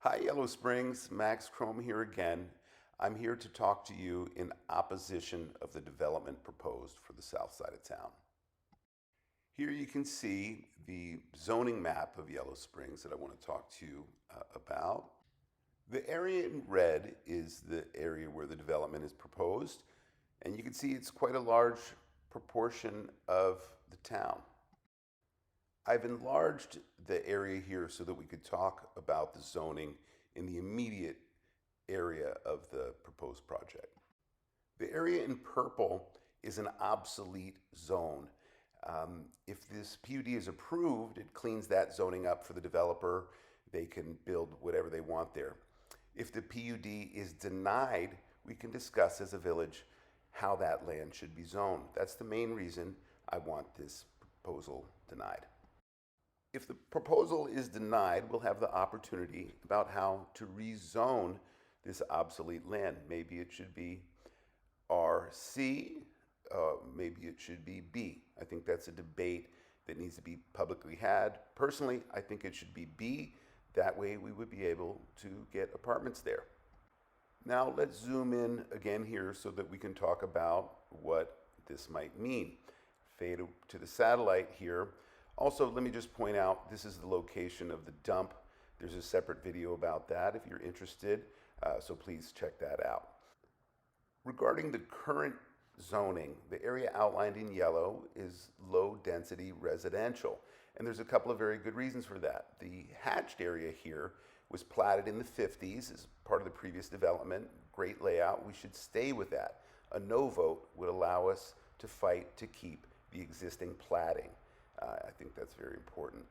Hi, Yellow Springs. Max Crome here again. I'm here to talk to you in opposition of the development proposed for the south side of town. Here you can see the zoning map of Yellow Springs that I want to talk to you about. The area in red is the area where the development is proposed, and you can see it's quite a large proportion of the town. I've enlarged the area here so that we could talk about the zoning in the immediate area of the proposed project. The area in purple is an obsolete zone. If this PUD is approved, it cleans that zoning up for the developer. They can build whatever they want there. If the PUD is denied, we can discuss as a village how that land should be zoned. That's the main reason I want this proposal denied. If the proposal is denied, we'll have the opportunity about how to rezone this obsolete land. Maybe it should be RC, maybe it should be B. I think that's a debate that needs to be publicly had. Personally, I think it should be B. That way we would be able to get apartments there. Now let's zoom in again here so that we can talk about what this might mean. Fade to the satellite here. Also, let me just point out, this is the location of the dump. There's a separate video about that if you're interested, so please check that out. Regarding the current zoning, the area outlined in yellow is low-density residential, and there's a couple of very good reasons for that. The hatched area here was platted in the 50s as part of the previous development. Great layout. We should stay with that. A no vote would allow us to fight to keep the existing platting. I think that's very important.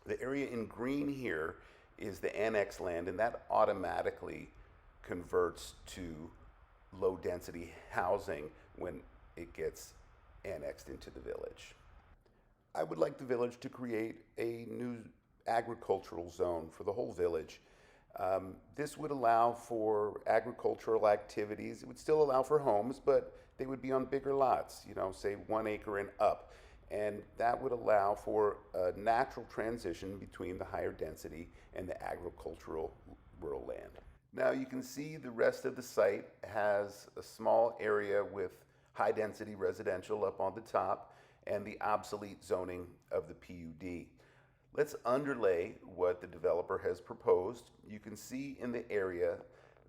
The area in green here is the annex land, and that automatically converts to low density housing when it gets annexed into the village. I would like the village to create a new agricultural zone for the whole village. This would allow for agricultural activities. It would still allow for homes, but they would be on bigger lots, say 1 acre and up. And that would allow for a natural transition between the higher density and the agricultural rural land. Now you can see the rest of the site has a small area with high density residential up on the top and the obsolete zoning of the PUD. Let's underlay what the developer has proposed. You can see in the area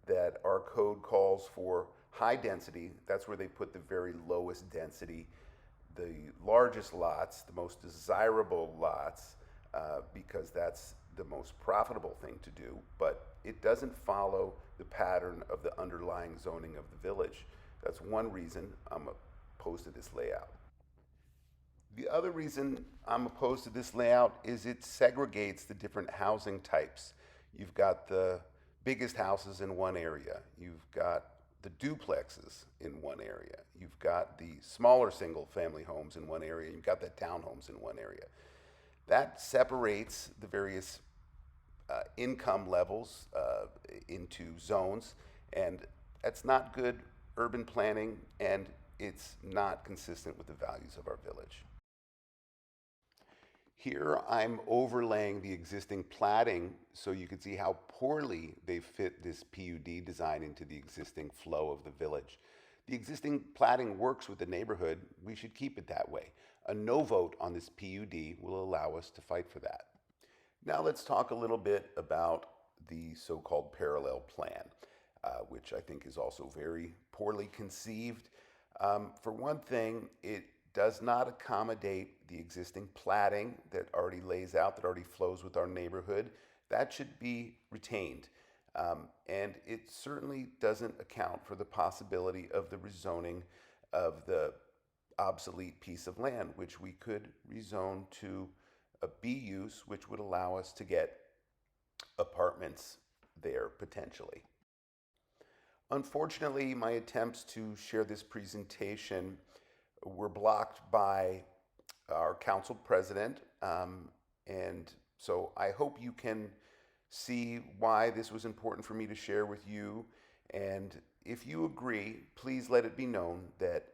that our code calls for high density. That's where they put the very lowest density, the largest lots, the most desirable lots, because that's the most profitable thing to do, but it doesn't follow the pattern of the underlying zoning of the village. That's one reason I'm opposed to this layout. The other reason I'm opposed to this layout is it segregates the different housing types. You've got the biggest houses in one area. You've got the duplexes in one area. You've got the smaller single family homes in one area. You've got the townhomes in one area. That separates the various income levels into zones, and that's not good urban planning, and it's not consistent with the values of our village. Here I'm overlaying the existing platting so you can see how poorly they fit this PUD design into the existing flow of the village. The existing platting works with the neighborhood. We should keep it that way. A no vote on this PUD will allow us to fight for that. Now let's talk a little bit about the so-called parallel plan, which I think is also very poorly conceived. For one thing, it does not accommodate the existing platting that already lays out, that already flows with our neighborhood. That should be retained. And it certainly doesn't account for the possibility of the rezoning of the obsolete piece of land, which we could rezone to a B use, which would allow us to get apartments there potentially. Unfortunately, my attempts to share this presentation were blocked by our council president, and so I hope you can see why this was important for me to share with you, and if you agree, please let it be known that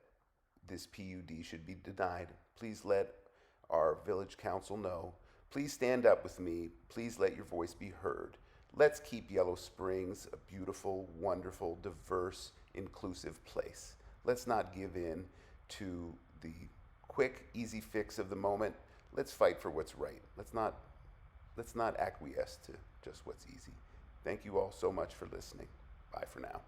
this PUD should be denied. Please let our village council know. Please stand up with me. Please let your voice be heard. Let's keep Yellow Springs a beautiful, wonderful, diverse, inclusive place. Let's not give in to the quick, easy fix of the moment. Let's fight for what's right. Let's not acquiesce to just what's easy. Thank you all so much for listening. Bye for now.